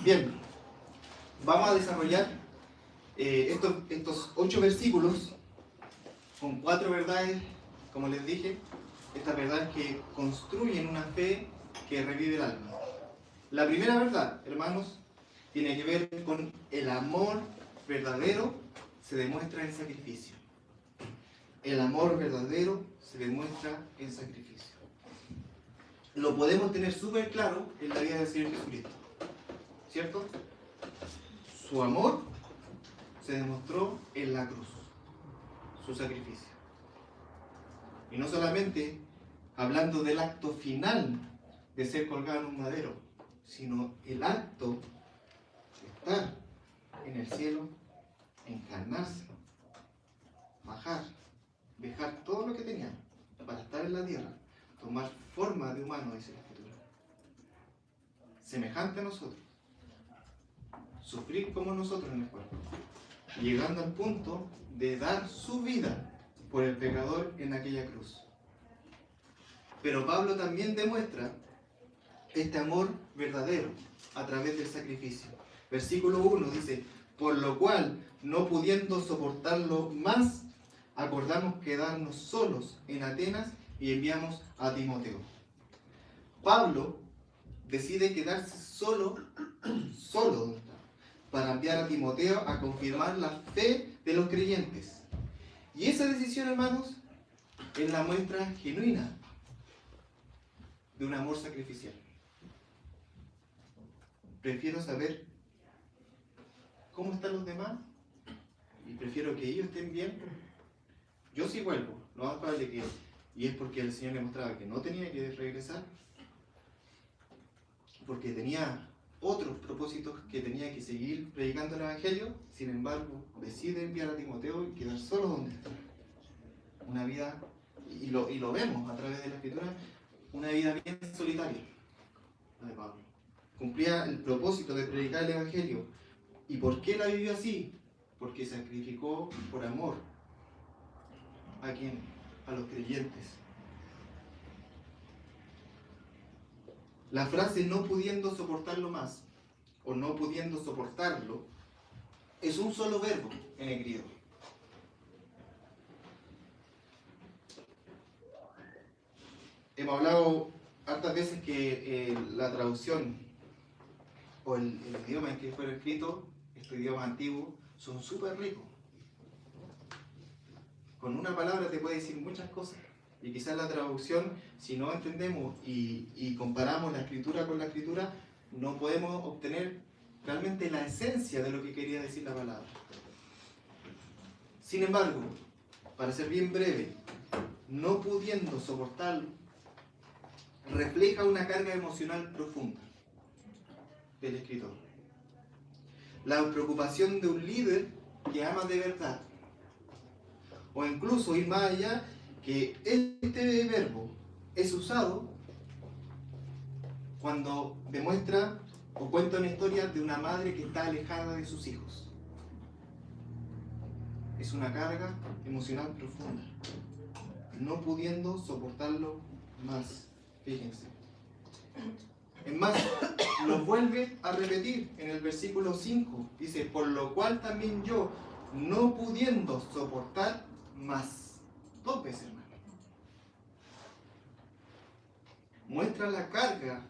Bien, vamos a desarrollar estos 8 versículos con 4 verdades, como les dije, estas verdades que construyen una fe que revive el alma. La primera verdad, hermanos, tiene que ver con el amor verdadero se demuestra en sacrificio. El amor verdadero se demuestra en sacrificio. Lo podemos tener súper claro en la vida del Señor Jesucristo, ¿cierto? Su amor se demostró en la cruz, su sacrificio. Y no solamente hablando del acto final de ser colgado en un madero, sino el acto de estar en el cielo, encarnarse, bajar, dejar todo lo que tenía para estar en la tierra, tomar forma de humano, dice la Escritura, semejante a nosotros, sufrir como nosotros en el cuerpo, llegando al punto de dar su vida por el pecador en aquella cruz. Pero Pablo también demuestra este amor verdadero a través del sacrificio. Versículo 1 dice: por lo cual, no pudiendo soportarlo más, acordamos quedarnos solos en Atenas y enviamos a Timoteo. Pablo decide quedarse solo donde está, para enviar a Timoteo a confirmar la fe de los creyentes. Y esa decisión, hermanos, es la muestra genuina de un amor sacrificial. Prefiero saber cómo están los demás y prefiero que ellos estén bien. Yo sí vuelvo, lo más probable que, y es porque el Señor me mostraba que no tenía que regresar, porque tenía otros propósitos, que tenía que seguir predicando el Evangelio. Sin embargo, decide enviar a Timoteo y quedar solo donde está. Una vida, y lo vemos a través de la Escritura, una vida bien solitaria, la de Pablo. Cumplía el propósito de predicar el Evangelio. ¿Y por qué la vivió así? Porque sacrificó por amor. ¿A quién? A los creyentes. La frase no pudiendo soportarlo más, o no pudiendo soportarlo, es un solo verbo en el griego. Hemos hablado hartas veces que la traducción o el idioma en que fue escrito, este idioma antiguo, son súper ricos. Con una palabra te puede decir muchas cosas. Y quizás la traducción, si no entendemos y comparamos la escritura con la escritura, no podemos obtener realmente la esencia de lo que quería decir la palabra. Sin embargo, para ser bien breve, no pudiendo soportarlo, refleja una carga emocional profunda del escritor. La preocupación de un líder que ama de verdad. O incluso ir más allá, que este verbo es usado cuando demuestra o cuenta una historia de una madre que está alejada de sus hijos. Es una carga emocional profunda, no pudiendo soportarlo más. Fíjense. Es más, lo vuelve a repetir en el versículo 5. Dice: por lo cual también yo, no pudiendo soportar más. 2 veces, hermano. Muestra la carga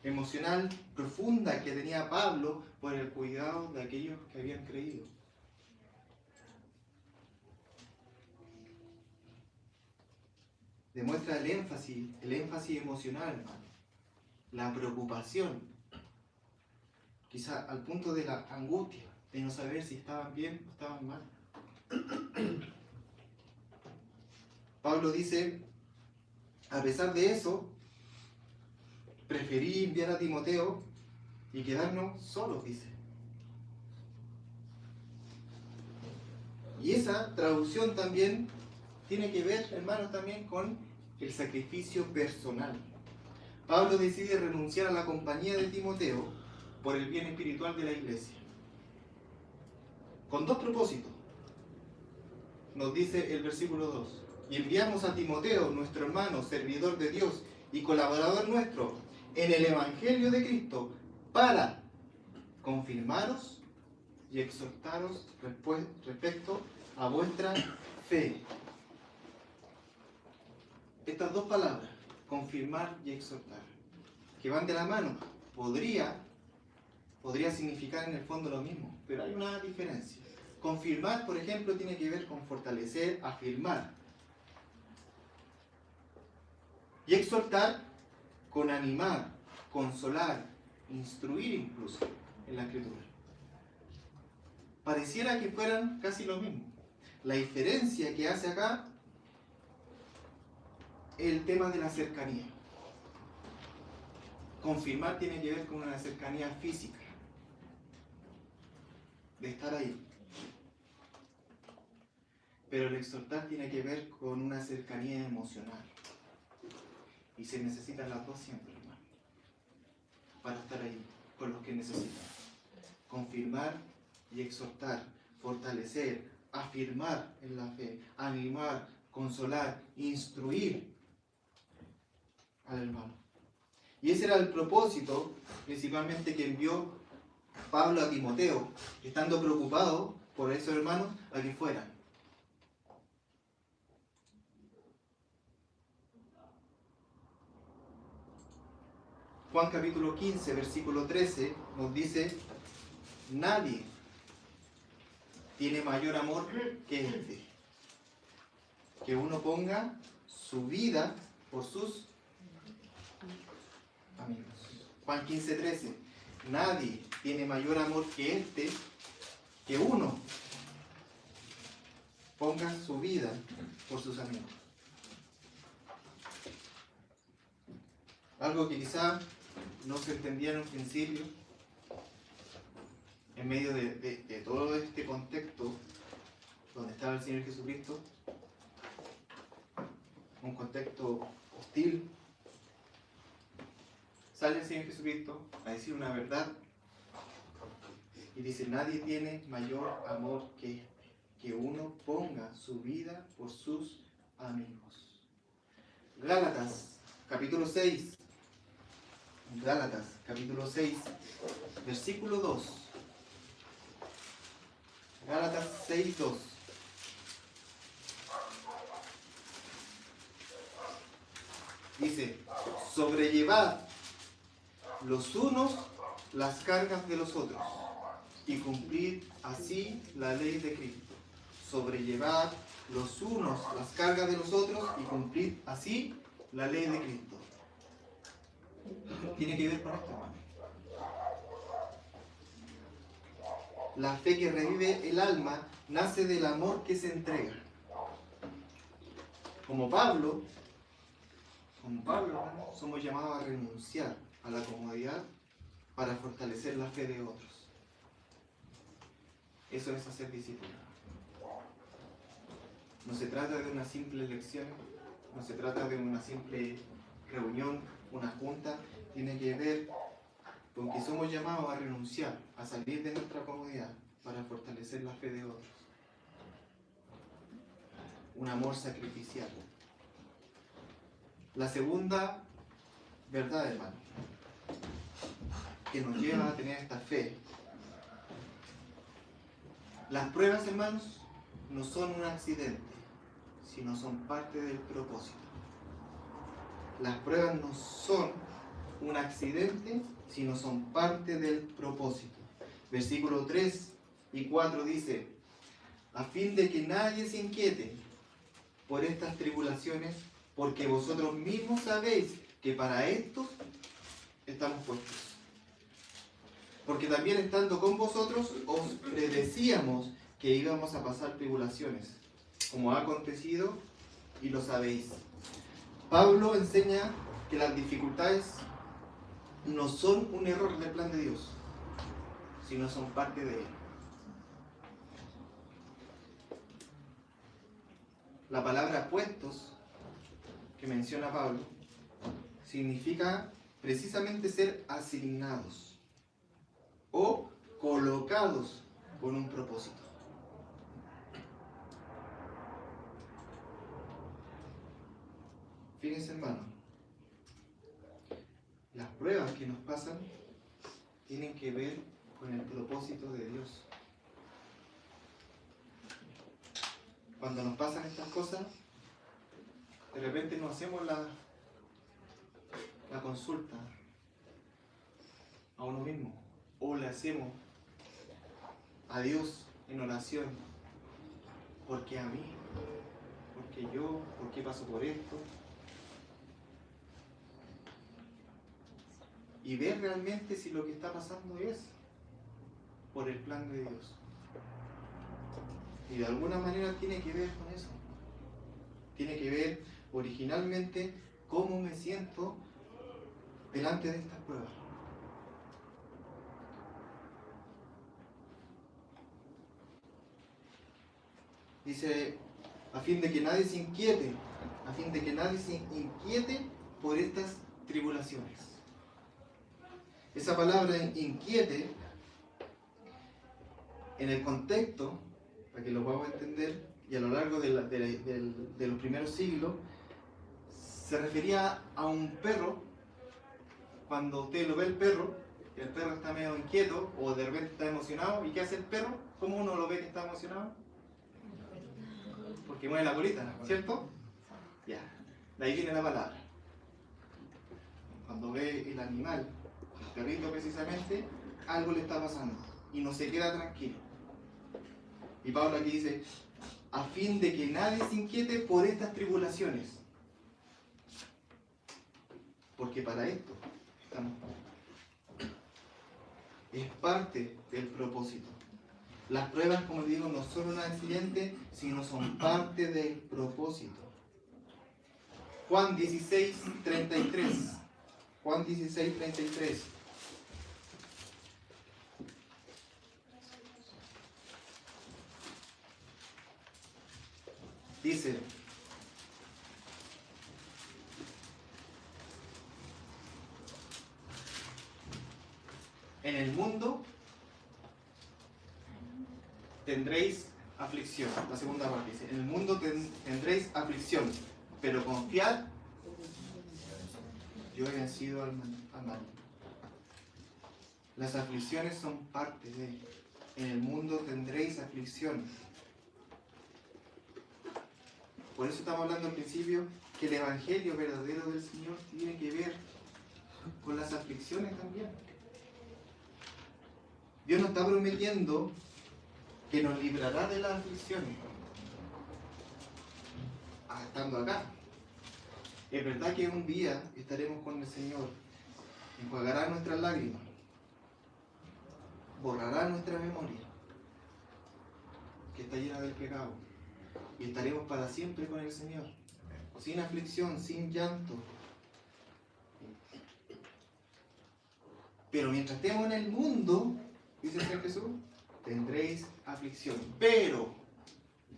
emocional profunda que tenía Pablo por el cuidado de aquellos que habían creído. Demuestra el énfasis emocional, hermano. La preocupación, quizá al punto de la angustia, de no saber si estaban bien o estaban mal. Pablo dice: a pesar de eso, preferí enviar a Timoteo y quedarnos solos, dice. Y esa traducción también tiene que ver, hermanos, también con el sacrificio personal. Pablo decide renunciar a la compañía de Timoteo por el bien espiritual de la iglesia. Con 2 propósitos. Nos dice el versículo 2. Y enviamos a Timoteo, nuestro hermano, servidor de Dios y colaborador nuestro, en el Evangelio de Cristo para confirmaros y exhortaros respecto a vuestra fe. Estas dos palabras, confirmar y exhortar, que van de la mano, podría significar en el fondo lo mismo, pero hay una diferencia. Confirmar, por ejemplo, tiene que ver con fortalecer, afirmar. Y exhortar con animar, consolar, instruir incluso en la Escritura. Pareciera que fueran casi lo mismo. La diferencia que hace acá es el tema de la cercanía. Confirmar tiene que ver con una cercanía física, de estar ahí. Pero el exhortar tiene que ver con una cercanía emocional. Y se necesitan las dos siempre, hermano, para estar ahí, con los que necesitan. Confirmar y exhortar, fortalecer, afirmar en la fe, animar, consolar, instruir al hermano. Y ese era el propósito, principalmente, que envió Pablo a Timoteo, estando preocupado por esos hermanos a que fueran. Juan capítulo 15, versículo 13, nos dice: nadie tiene mayor amor que este, que uno ponga su vida por sus amigos. Juan 15, 13, nadie tiene mayor amor que este, que uno ponga su vida por sus amigos. Algo que quizá no se entendía en un principio, en medio de todo este contexto donde estaba el Señor Jesucristo, un contexto hostil, sale el Señor Jesucristo a decir una verdad y dice: nadie tiene mayor amor que este, que uno ponga su vida por sus amigos. Gálatas capítulo 6, Gálatas capítulo 6, versículo 2. Gálatas 6, 2. Dice: sobrellevad los unos las cargas de los otros y cumplid así la ley de Cristo. Sobrellevad los unos las cargas de los otros y cumplid así la ley de Cristo. Tiene que ver con esto, hermano. La fe que revive el alma nace del amor que se entrega. Como Pablo, hermano, somos llamados a renunciar a la comodidad para fortalecer la fe de otros. Eso es hacer discípulo. No se trata de una simple lección, no se trata de una simple reunión, una junta. Tiene que ver con que somos llamados a renunciar, a salir de nuestra comodidad para fortalecer la fe de otros. Un amor sacrificial. La segunda verdad, hermano, que nos lleva a tener esta fe. Las pruebas, hermanos, no son un accidente, sino son parte del propósito. Las pruebas no son un accidente, sino son parte del propósito. Versículos 3 y 4 dice: a fin de que nadie se inquiete por estas tribulaciones, porque vosotros mismos sabéis que para esto estamos puestos. Porque también estando con vosotros os predecíamos que íbamos a pasar tribulaciones, como ha acontecido y lo sabéis. Pablo enseña que las dificultades no son un error del plan de Dios, sino son parte de él. La palabra puestos que menciona Pablo significa precisamente ser asignados o colocados con un propósito. Fíjense, hermano, Las pruebas que nos pasan tienen que ver con el propósito de Dios. Cuando nos pasan estas cosas, de repente nos hacemos la consulta a uno mismo, o le hacemos a Dios en oración: ¿por qué a mí? ¿Por qué yo? ¿Por qué paso por esto? Y ver realmente si lo que está pasando es por el plan de Dios. Y de alguna manera tiene que ver con eso. Tiene que ver originalmente cómo me siento delante de estas pruebas. Dice, a fin de que nadie se inquiete, por estas tribulaciones. Esa palabra inquiete, en el contexto, para que lo podamos entender, y a lo largo de los primeros siglos, se refería a un perro. Cuando usted lo ve el perro está medio inquieto o de repente está emocionado. ¿Y qué hace el perro? ¿Cómo uno lo ve que está emocionado? Porque mueve la colita, ¿cierto? Ya, de ahí viene la palabra. Cuando ve el animal, el perrito precisamente, algo le está pasando y no se queda tranquilo. Y Pablo aquí dice, a fin de que nadie se inquiete por estas tribulaciones. Porque para esto estamos. Es parte del propósito. Las pruebas, como digo, no son un accidente, sino son parte del propósito. Juan 16:33. Juan 16:33. Dice, en el mundo tendréis aflicción. La segunda parte dice, en el mundo tendréis aflicción, pero confiad, yo he vencido al mal. Las aflicciones son parte de, en el mundo tendréis aflicción. Por eso estamos hablando al principio que el evangelio verdadero del Señor tiene que ver con las aflicciones también. Dios nos está prometiendo que nos librará de las aflicciones estando acá. Es verdad que un día estaremos con el Señor, enjuagará nuestras lágrimas, borrará nuestra memoria que está llena del pecado, y estaremos para siempre con el Señor, sin aflicción, sin llanto. Pero mientras estemos en el mundo, dice el Señor Jesús, tendréis aflicción, pero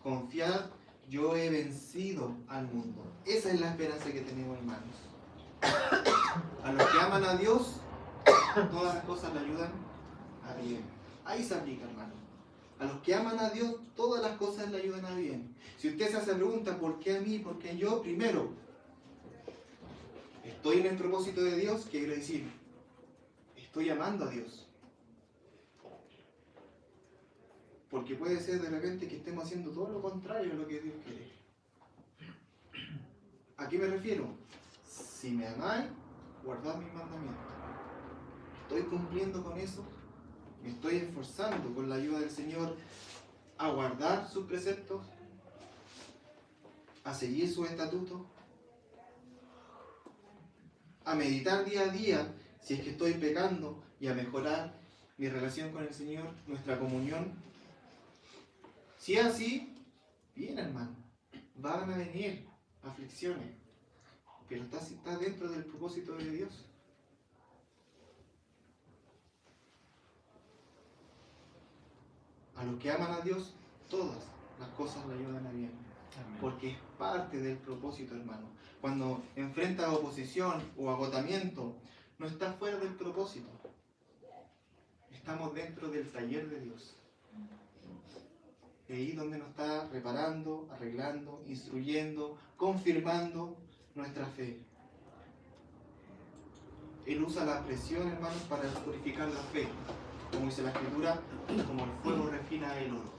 confiad, yo he vencido al mundo. Esa es la esperanza que tenemos, hermanos. A los que aman a Dios, todas las cosas le ayudan a bien. Ahí se aplica, hermano. A los que aman a Dios, todas las cosas le ayudan a bien. Si usted se hace la pregunta, ¿por qué a mí? ¿Por qué yo? Primero, estoy en el propósito de Dios, ¿qué quiere decir? Estoy amando a Dios. Porque puede ser de repente que estemos haciendo todo lo contrario de lo que Dios quiere. ¿A qué me refiero? Si me amáis, guardad mis mandamientos. ¿Estoy cumpliendo con eso? ¿Me estoy esforzando con la ayuda del Señor a guardar sus preceptos? ¿A seguir sus estatutos? ¿A meditar día a día si es que estoy pecando y a mejorar mi relación con el Señor, nuestra comunión? Si es así, bien, hermano, van a venir aflicciones, pero está dentro del propósito de Dios. A los que aman a Dios, todas las cosas le ayudan a bien. Amén. Porque es parte del propósito, hermano. Cuando enfrentas oposición o agotamiento, no estás fuera del propósito. Estamos dentro del taller de Dios. Ahí donde nos está reparando, arreglando, instruyendo, confirmando nuestra fe. Él usa la presión, hermanos, para purificar la fe. Como dice la Escritura, como el fuego refina el oro.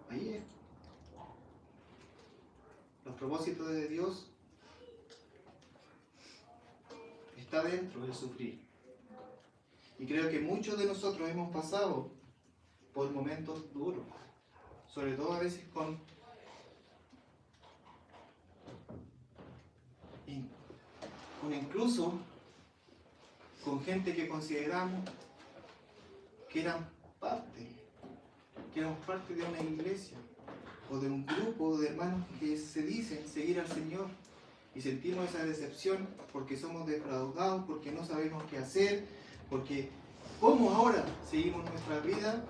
Ahí es. Los propósitos de Dios está dentro del sufrir. Y creo que muchos de nosotros hemos pasado por momentos duros, sobre todo a veces con incluso con gente que consideramos que éramos parte de una iglesia o de un grupo de hermanos que se dicen seguir al Señor y sentimos esa decepción porque somos defraudados, porque no sabemos qué hacer, porque ¿cómo ahora seguimos nuestra vida?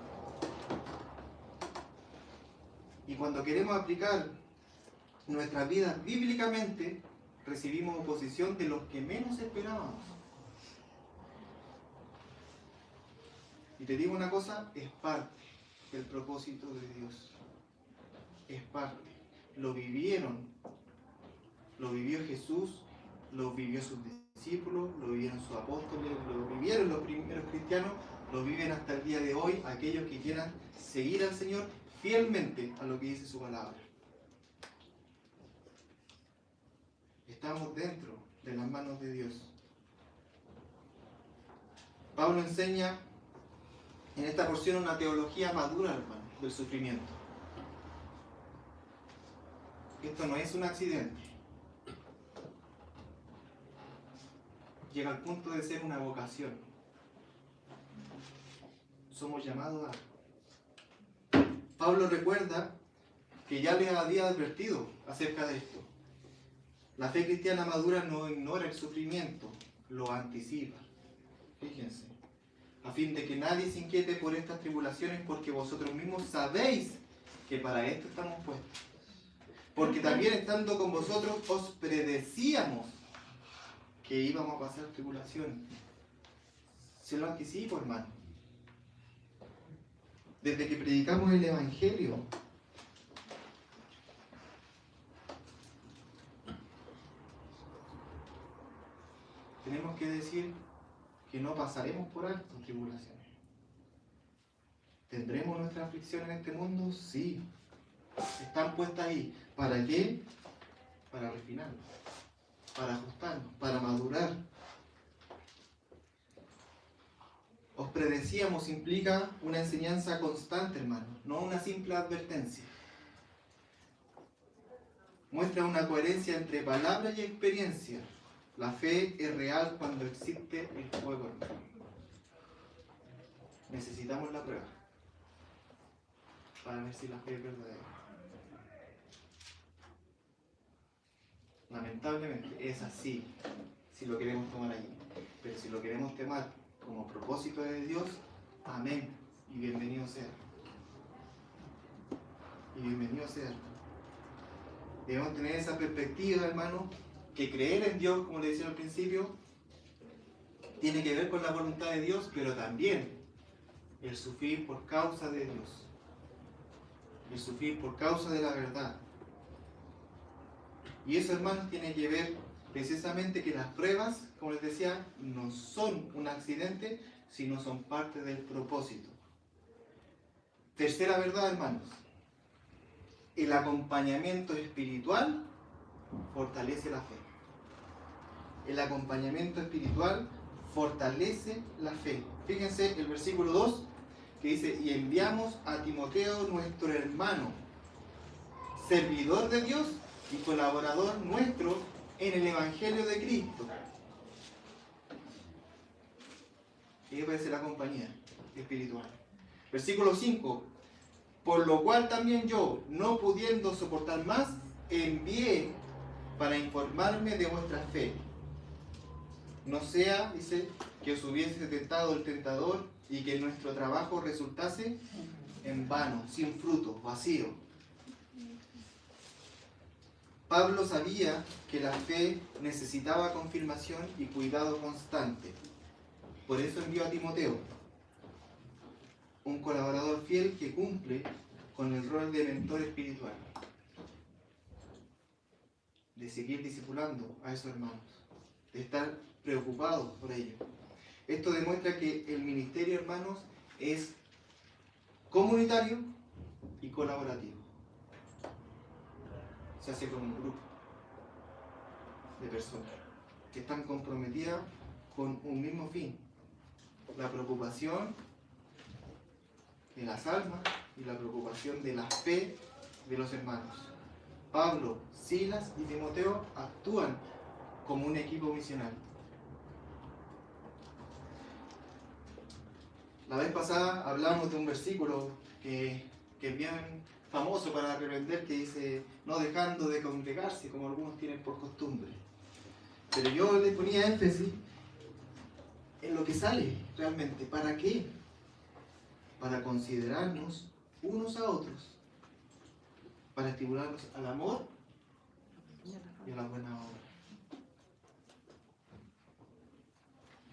Y cuando queremos aplicar nuestras vidas bíblicamente, recibimos oposición de los que menos esperábamos. Y te digo una cosa, es parte del propósito de Dios. Es parte. Lo vivieron. Lo vivió Jesús, lo vivió sus discípulos, lo vivieron sus apóstoles, lo vivieron los primeros cristianos, lo viven hasta el día de hoy aquellos que quieran seguir al Señor fielmente a lo que dice su palabra. Estamos dentro de las manos de Dios. Pablo enseña en esta porción una teología madura, hermano, del sufrimiento. Esto no es un accidente. Llega al punto de ser una vocación. Somos llamados a... Pablo recuerda que ya les había advertido acerca de esto. La fe cristiana madura no ignora el sufrimiento, lo anticipa. Fíjense. A fin de que nadie se inquiete por estas tribulaciones, porque vosotros mismos sabéis que para esto estamos puestos. Porque también estando con vosotros os predecíamos que íbamos a pasar tribulaciones. Se lo anticipo, hermano. Desde que predicamos el Evangelio, tenemos que decir que no pasaremos por alto tribulaciones. ¿Tendremos nuestra aflicción en este mundo? Sí. Están puestas ahí. ¿Para qué? Para refinarnos, para ajustarnos, para madurar. Os predecíamos implica una enseñanza constante, hermano, no una simple advertencia. Muestra una coherencia entre palabra y experiencia. La fe es real cuando existe el fuego, hermano. Necesitamos la prueba para ver si la fe es verdadera. Lamentablemente es así, si lo queremos tomar allí. Pero si lo queremos tomar como propósito de Dios, amén. Y bienvenido sea. Y bienvenido sea. Debemos tener esa perspectiva, hermano, que creer en Dios, como le decía al principio, tiene que ver con la voluntad de Dios, pero también el sufrir por causa de Dios. El sufrir por causa de la verdad. Y eso, hermanos, tiene que ver precisamente que las pruebas, como les decía, no son un accidente, sino son parte del propósito. Tercera verdad, hermanos. El acompañamiento espiritual fortalece la fe. El acompañamiento espiritual fortalece la fe. Fíjense el versículo 2 que dice: y enviamos a Timoteo, nuestro hermano, servidor de Dios y colaborador nuestro en el Evangelio de Cristo. Y aparece la compañía espiritual. Versículo 5. Por lo cual también yo, no pudiendo soportar más, envié para informarme de vuestra fe. No sea, dice, que os hubiese tentado el tentador y que nuestro trabajo resultase en vano, sin fruto, vacío. Pablo sabía que la fe necesitaba confirmación y cuidado constante. Por eso envió a Timoteo, un colaborador fiel que cumple con el rol de mentor espiritual, de seguir discipulando a esos hermanos. de estar preocupados por ello. Esto demuestra que el ministerio, hermanos, es comunitario y colaborativo. Se hace con un grupo de personas que están comprometidas con un mismo fin: la preocupación de las almas y la preocupación de la fe de los hermanos. Pablo, Silas y Timoteo actúan como un equipo misional. La vez pasada hablamos de un versículo que es bien famoso para reprender, que dice: no dejando de congregarse, como algunos tienen por costumbre. Pero yo le ponía énfasis en lo que sale realmente. ¿Para qué? Para considerarnos unos a otros, para estimularnos al amor y a la buena obra.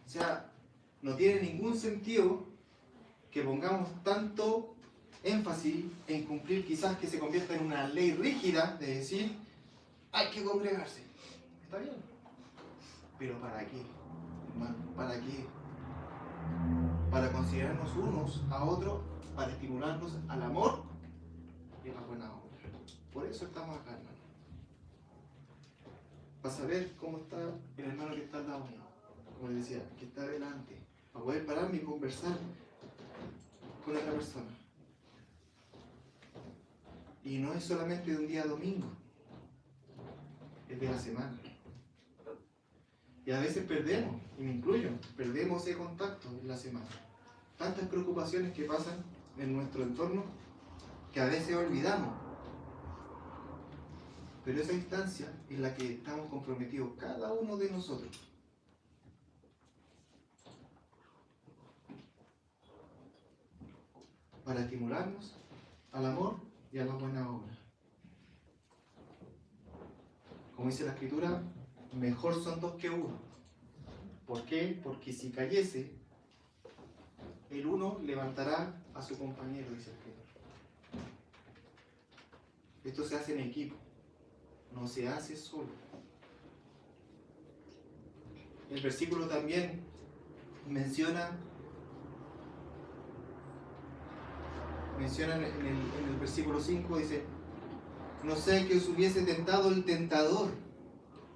O sea, no tiene ningún sentido que pongamos tanto énfasis en cumplir, quizás que se convierta en una ley rígida de decir: hay que congregarse. Está bien, pero ¿para qué, hermano? ¿Para qué? Para considerarnos unos a otros, para estimularnos al amor y a la buena obra. Por eso estamos acá, hermano. Para saber cómo está el hermano que está al lado mío, como les decía, que está delante, para poder pararme y conversar con otra persona. Y no es solamente de un día a domingo, es de la semana. Y a veces perdemos, y me incluyo, perdemos ese contacto en la semana. Tantas preocupaciones que pasan en nuestro entorno que a veces olvidamos. Pero esa instancia es la que estamos comprometidos cada uno de nosotros. Para estimularnos al amor y a la buena obra. Como dice la Escritura, mejor son dos que uno. ¿Por qué? Porque si cayese, el uno levantará a su compañero, dice el Escritor. Esto se hace en equipo, no se hace solo. El versículo también menciona en el versículo 5, dice: no sé que os hubiese tentado el tentador,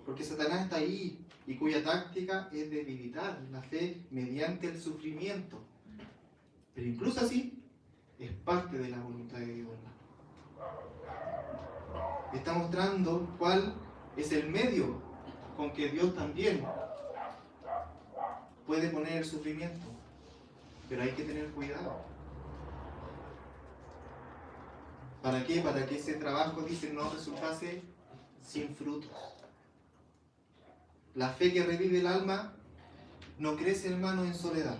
porque Satanás está ahí, y cuya táctica es debilitar la fe mediante el sufrimiento. Pero incluso así, es parte de la voluntad de Dios. Está mostrando cuál es el medio con que Dios también puede poner el sufrimiento. Pero hay que tener cuidado. ¿Para qué? Para que ese trabajo, dice, no resultase sin frutos. La fe que revive el alma no crece, hermano, en soledad.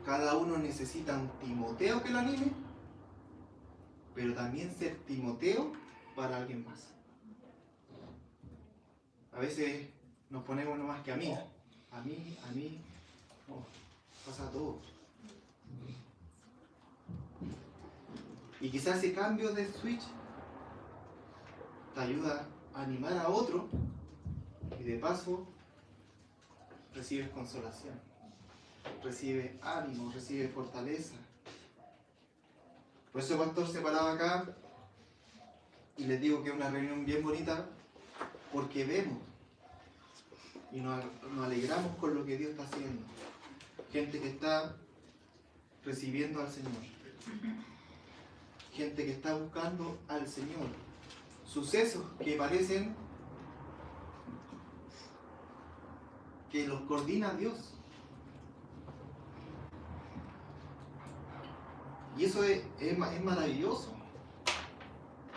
Cada uno necesita un Timoteo que lo anime, pero también ser Timoteo para alguien más. A veces nos ponemos nomás que a mí, no, pasa a todos. Y quizás ese cambio de switch te ayuda a animar a otro y de paso recibes consolación, recibes ánimo, recibes fortaleza. Por eso el pastor se paraba acá y les digo que es una reunión bien bonita, porque vemos y nos alegramos con lo que Dios está haciendo. Gente que está recibiendo al Señor. Gente que está buscando al Señor. Sucesos que parecen que los coordina Dios. Y eso es maravilloso.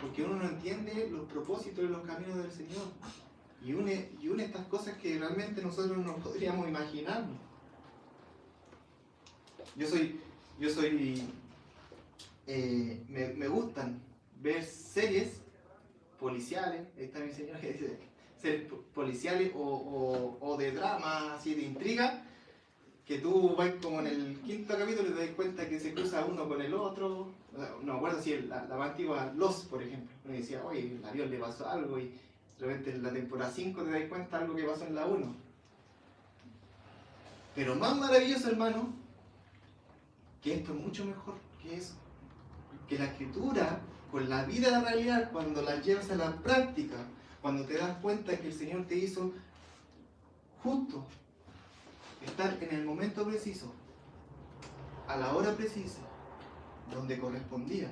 Porque uno no entiende los propósitos y los caminos del Señor. Y une estas cosas que realmente nosotros no podríamos imaginarnos. Me gustan ver series policiales, ahí está mi señora que dice, series policiales o de drama, así de intriga, que tú vas como en el quinto capítulo y te das cuenta que se cruza uno con el otro. No me acuerdo si la más antigua, Los, por ejemplo, uno decía, oye, el avión le pasó algo y De repente en la temporada 5 te das cuenta de algo que pasó en la 1. Pero más maravilloso, hermano, que esto es mucho mejor que eso. Que la escritura, con la vida real, cuando la llevas a la práctica, cuando te das cuenta que el Señor te hizo justo, estar en el momento preciso, a la hora precisa, donde correspondía.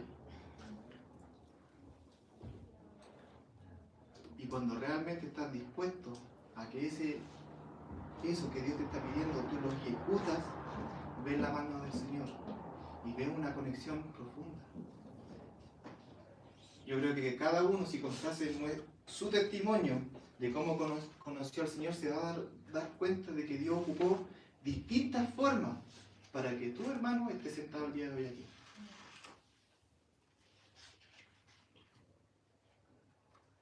Y cuando realmente estás dispuesto a que eso que Dios te está pidiendo, tú lo ejecutas, ves la mano del Señor y ves una conexión profunda. Yo creo que cada uno, si contase su testimonio de cómo conoció al Señor, se va a dar cuenta de que Dios ocupó distintas formas para que tu hermano esté sentado el día de hoy aquí.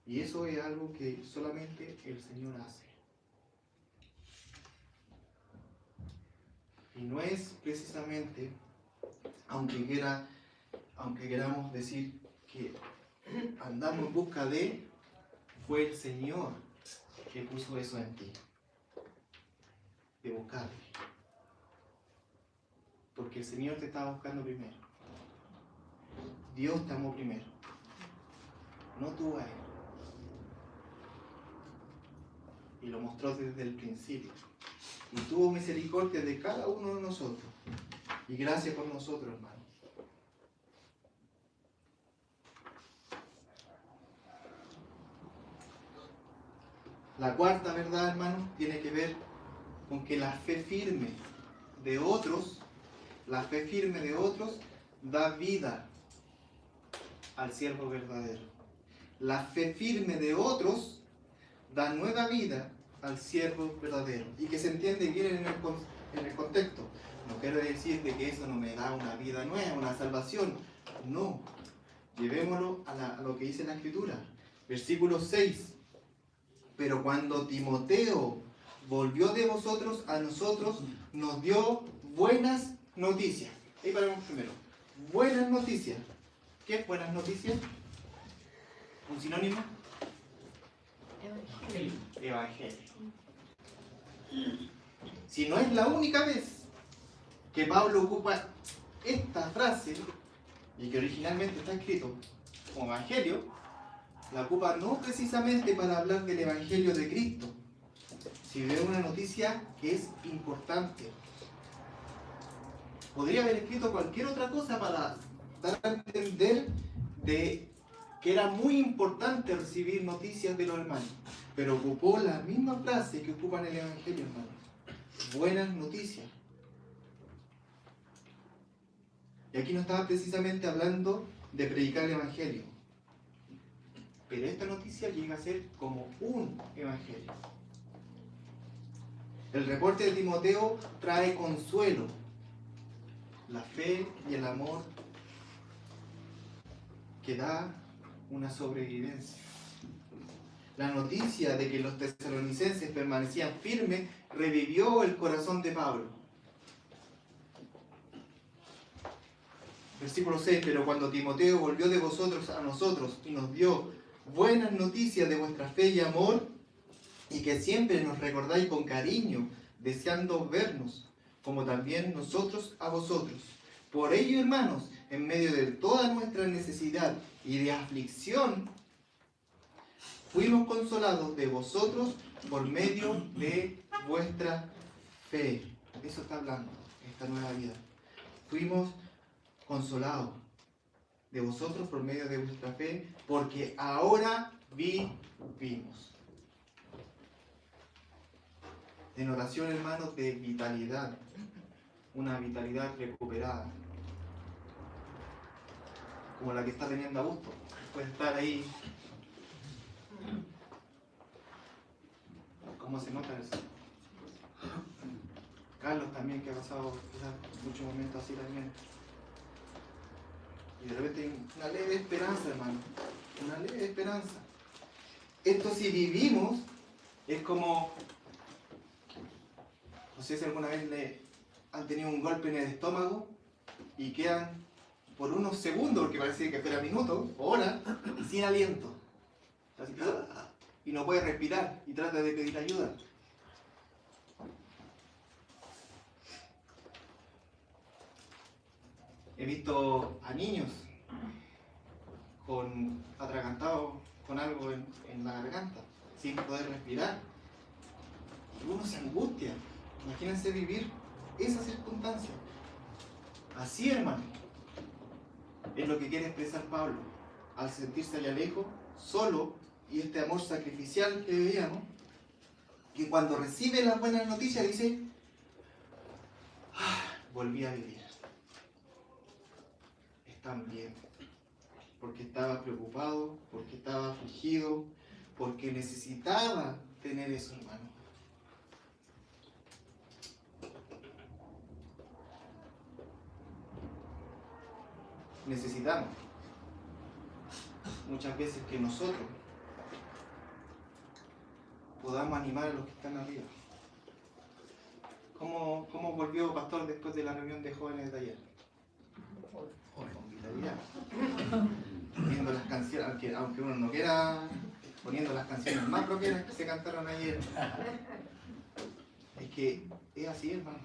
Y eso es algo que solamente el Señor hace. Y no es precisamente, aunque queramos decir que andamos en busca de, fue el Señor que puso eso en ti, de buscarle. Porque el Señor te estaba buscando primero. Dios te amó primero, no tú a Él. Y lo mostró desde el principio. Y tuvo misericordia de cada uno de nosotros. Y gracias por nosotros, hermano. La cuarta verdad, hermano, tiene que ver con que la fe firme de otros, da vida al siervo verdadero. La fe firme de otros da nueva vida al siervo verdadero. Y que se entiende bien en el contexto. No quiero decir de que eso no me da una vida nueva, una salvación. No. Llevémoslo a lo que dice la Escritura. Versículo 6. Pero cuando Timoteo volvió de vosotros a nosotros, nos dio buenas noticias. Ahí paramos primero. Buenas noticias. ¿Qué es buenas noticias? ¿Un sinónimo? Evangelio. Si no es la única vez que Pablo ocupa esta frase, y que originalmente está escrito como Evangelio, la ocupa no precisamente para hablar del Evangelio de Cristo, sino de una noticia que es importante. Podría haber escrito cualquier otra cosa para dar a entender de que era muy importante recibir noticias de los hermanos, pero ocupó la misma frase que ocupa en el Evangelio, hermanos. Buenas noticias. Y aquí no estaba precisamente hablando de predicar el Evangelio, pero esta noticia llega a ser como un Evangelio. El reporte de Timoteo trae consuelo, la fe y el amor que da una sobrevivencia. La noticia de que los tesalonicenses permanecían firmes revivió el corazón de Pablo. Versículo 6, pero cuando Timoteo volvió de vosotros a nosotros y nos dio buenas noticias de vuestra fe y amor, y que siempre nos recordáis con cariño, deseando vernos, como también nosotros a vosotros. Por ello, hermanos, en medio de toda nuestra necesidad y de aflicción, fuimos consolados de vosotros por medio de vuestra fe. Eso está hablando esta nueva vida. Fuimos consolados de vosotros por medio de vuestra fe, porque ahora vivimos. Denotación, hermanos, de vitalidad. Una vitalidad recuperada. Como la que está teniendo Augusto. Puede estar ahí. ¿Cómo se nota eso? Carlos también, que ha pasado quizás muchos momentos así también. Y de repente hay una leve esperanza, hermano. Una leve esperanza. Esto, si vivimos, es como... No sé si alguna vez le han tenido un golpe en el estómago y quedan por unos segundos, porque parece que fuera minutos, o horas, sin aliento. Así, y no puede respirar y trata de pedir ayuda. He visto a niños atragantados con algo en la garganta, sin poder respirar. Y uno se angustia. Imagínense vivir esa circunstancia. Así, hermano, es lo que quiere expresar Pablo, al sentirse allá lejos, solo, y este amor sacrificial que veíamos, que cuando recibe las buenas noticias dice, volví a vivir. Están bien, porque estaba preocupado, porque estaba afligido, porque necesitaba tener eso, hermano. Necesitamos muchas veces que nosotros podamos animar a los que están arriba. ¿Cómo volvió Pastor después de la reunión de jóvenes de ayer? Con vitalidad. Poniendo las canciones, aunque uno no quiera, poniendo las canciones más rockeras que se cantaron ayer. Es que es así, hermano.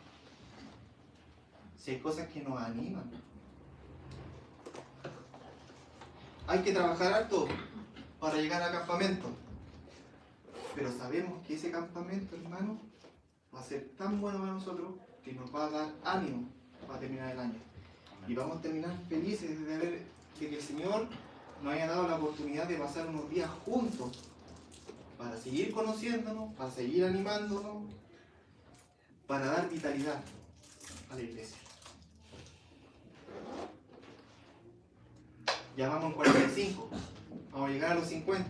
Si hay cosas que nos animan. Hay que trabajar harto para llegar al campamento. Pero sabemos que ese campamento, hermano, va a ser tan bueno para nosotros que nos va a dar ánimo para terminar el año. Y vamos a terminar felices de que el Señor nos haya dado la oportunidad de pasar unos días juntos para seguir conociéndonos, para seguir animándonos, para dar vitalidad a la iglesia. Ya vamos en 45, vamos a llegar a los 50.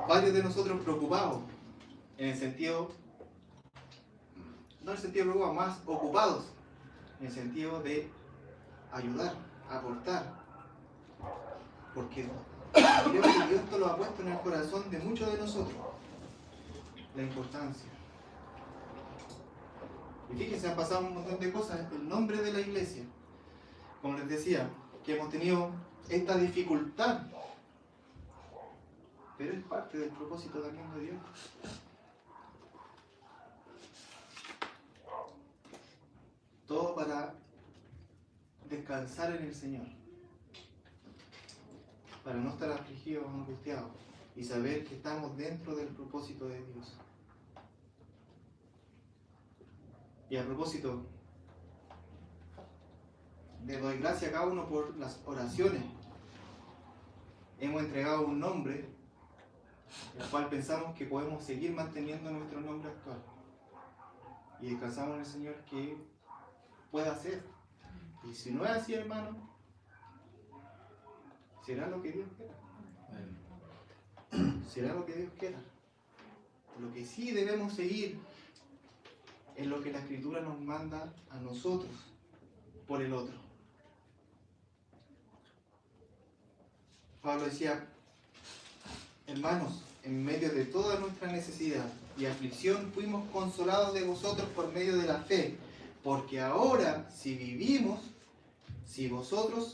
Varios de nosotros preocupados, en el sentido, no en el sentido preocupado, más ocupados, en el sentido de ayudar, aportar. Porque creo que Dios esto lo ha puesto en el corazón de muchos de nosotros, la importancia. Y fíjense, han pasado un montón de cosas en el nombre de la iglesia. Como les decía, que hemos tenido esta dificultad, pero es parte del propósito también de Dios. Todo para descansar en el Señor, para no estar afligidos o angustiados y saber que estamos dentro del propósito de Dios. Y a propósito, le doy gracias a cada uno por las oraciones. Hemos entregado un nombre, el cual pensamos que podemos seguir manteniendo nuestro nombre actual. Y descansamos en el Señor que pueda hacer. Y si no es así, hermano, será lo que Dios quiera. Será lo que Dios quiera. Lo que sí debemos seguir es lo que la Escritura nos manda a nosotros por el otro. Pablo decía, hermanos, en medio de toda nuestra necesidad y aflicción fuimos consolados de vosotros por medio de la fe, porque ahora vivimos si vosotros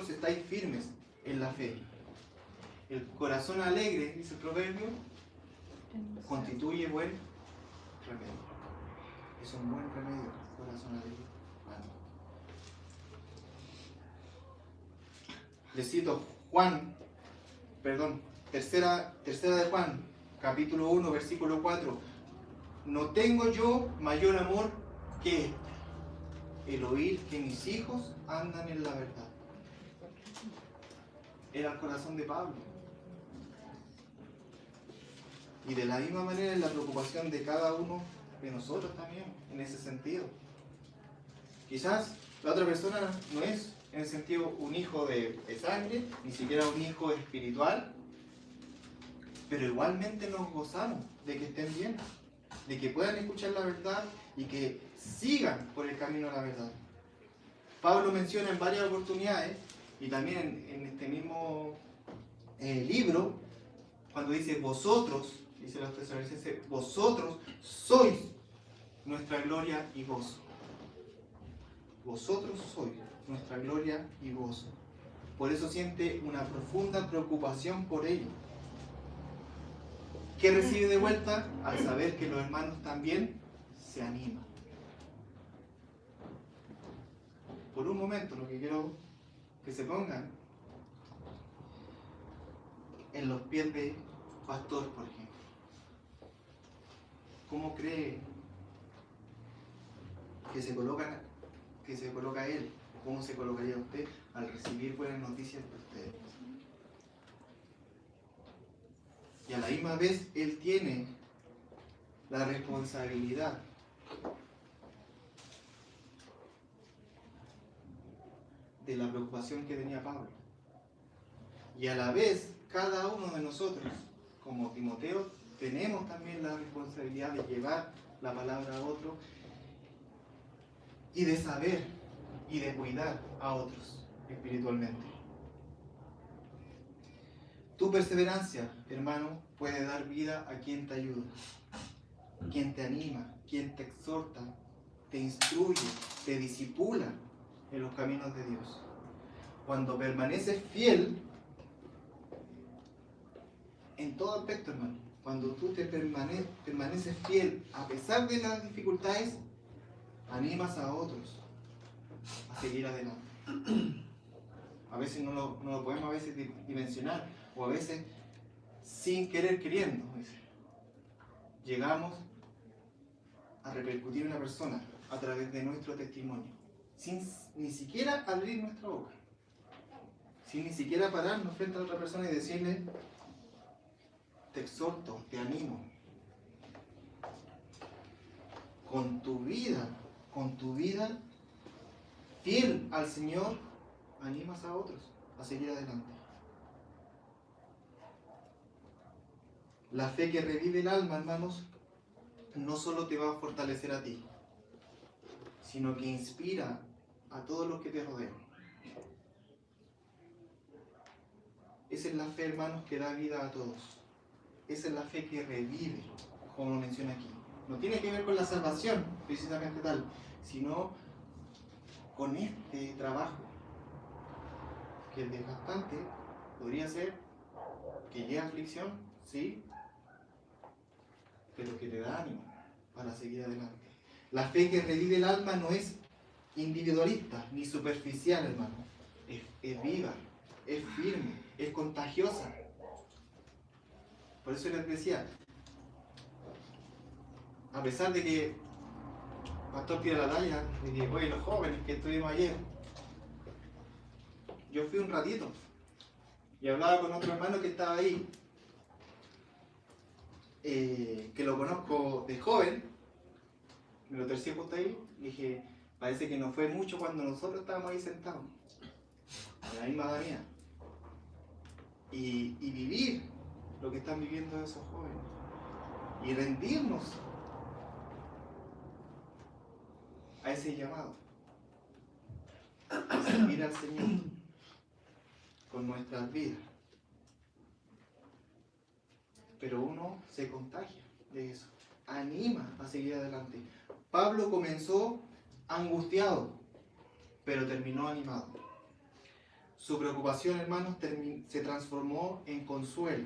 estáis firmes en la fe. El corazón alegre, dice el proverbio, constituye buen remedio. Es un buen remedio el corazón alegre. Les cito tercera de Juan, capítulo 1, versículo 4. No tengo yo mayor amor que este, el oír que mis hijos andan en la verdad. Era el corazón de Pablo. Y de la misma manera es la preocupación de cada uno de nosotros también, en ese sentido. Quizás la otra persona no es en el sentido un hijo de sangre, ni siquiera un hijo espiritual, pero igualmente nos gozamos de que estén bien, de que puedan escuchar la verdad y que sigan por el camino a la verdad. Pablo menciona en varias oportunidades, y también en este mismo libro, cuando dice vosotros, dice los tesalonicenses, vosotros sois nuestra gloria y gozo. Vosotros sois nuestra gloria y gozo. Por eso siente una profunda preocupación por ello. ¿Qué recibe de vuelta? Al saber que los hermanos también se animan. Por un momento lo que quiero que se pongan en los pies de pastor, por ejemplo. ¿Cómo cree que se coloca él? ¿Cómo se colocaría usted al recibir buenas noticias de ustedes? Y a la misma vez él tiene la responsabilidad de la preocupación que tenía Pablo. Y a la vez, cada uno de nosotros, como Timoteo, tenemos también la responsabilidad de llevar la palabra a otro y de saber y de cuidar a otros espiritualmente. Tu perseverancia, hermano, puede dar vida a quien te ayuda, quien te anima, quien te exhorta, te instruye, te discipula en los caminos de Dios. Cuando permaneces fiel en todo aspecto, hermano, cuando tú te permaneces fiel a pesar de las dificultades, animas a otros a seguir adelante. A veces no lo podemos a veces dimensionar, o a veces sin querer queriendo. Llegamos a repercutir en una persona a través de nuestro testimonio, sin ni siquiera abrir nuestra boca, sin ni siquiera pararnos frente a otra persona y decirle: te exhorto, te animo. Con tu vida fiel al Señor, animas a otros a seguir adelante. La fe que revive el alma, hermanos, no solo te va a fortalecer a ti, sino que inspira a todos los que te rodean. Esa es la fe, hermanos, que da vida a todos. Esa es la fe que revive, como lo menciona aquí. No tiene que ver con la salvación, precisamente tal, sino con este trabajo, que el desgastante podría ser que llegue aflicción, sí, pero que te da ánimo para seguir adelante. La fe que revive el alma no es individualista ni superficial, hermano. Es viva, es firme, es contagiosa. Por eso les decía, a pesar de que Pastor tira la talla, de que, oye, los jóvenes que estuvimos ayer, yo fui un ratito y hablaba con otro hermano que estaba ahí, que lo conozco de joven, me lo tercié justo ahí, y dije, parece que no fue mucho cuando nosotros estábamos ahí sentados, a la misma edad mía, y vivir lo que están viviendo esos jóvenes, y rendirnos a ese llamado, a servir al Señor con nuestras vidas. Pero uno se contagia de eso, anima a seguir adelante. Pablo comenzó angustiado, pero terminó animado. Su preocupación, hermanos, se transformó en consuelo,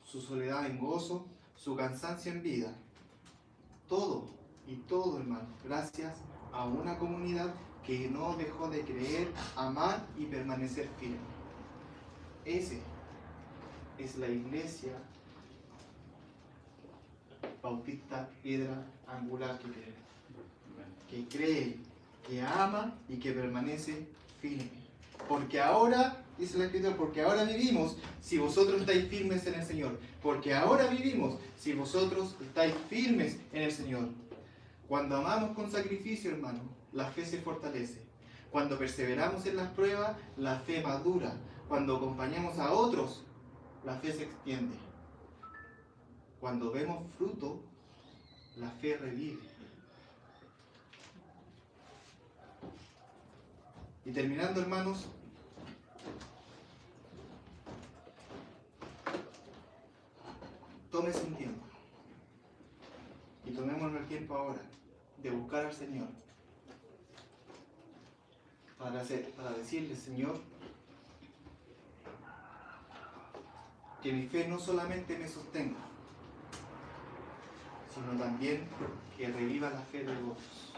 su soledad en gozo, su cansancio en vida. Todo, hermanos, gracias a una comunidad que no dejó de creer, amar y permanecer firme. Ese es la iglesia bautista piedra angular que cree, que ama y que permanece firme. Porque ahora, dice la Escritura, porque ahora vivimos si vosotros estáis firmes en el Señor. Porque ahora vivimos si vosotros estáis firmes en el Señor. Cuando amamos con sacrificio, hermano, la fe se fortalece. Cuando perseveramos en las pruebas, la fe madura. Cuando acompañamos a otros, la fe se extiende. Cuando vemos fruto, la fe revive. Y terminando, hermanos, tómese un tiempo. Y tomémonos el tiempo ahora de buscar al Señor. Para decirle: Señor, que mi fe no solamente me sostenga, sino también que reviva la fe de otros,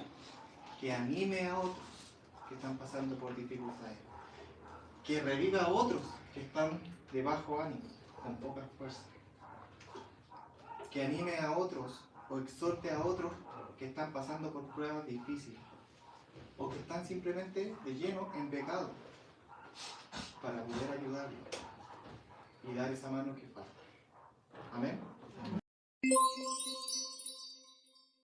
que anime a otros que están pasando por dificultades, que reviva a otros que están de bajo ánimo, con poca fuerza, que anime a otros o exhorte a otros que están pasando por pruebas difíciles o que están simplemente de lleno en pecado, para poder ayudarlos y dar esa mano que falta. Amén.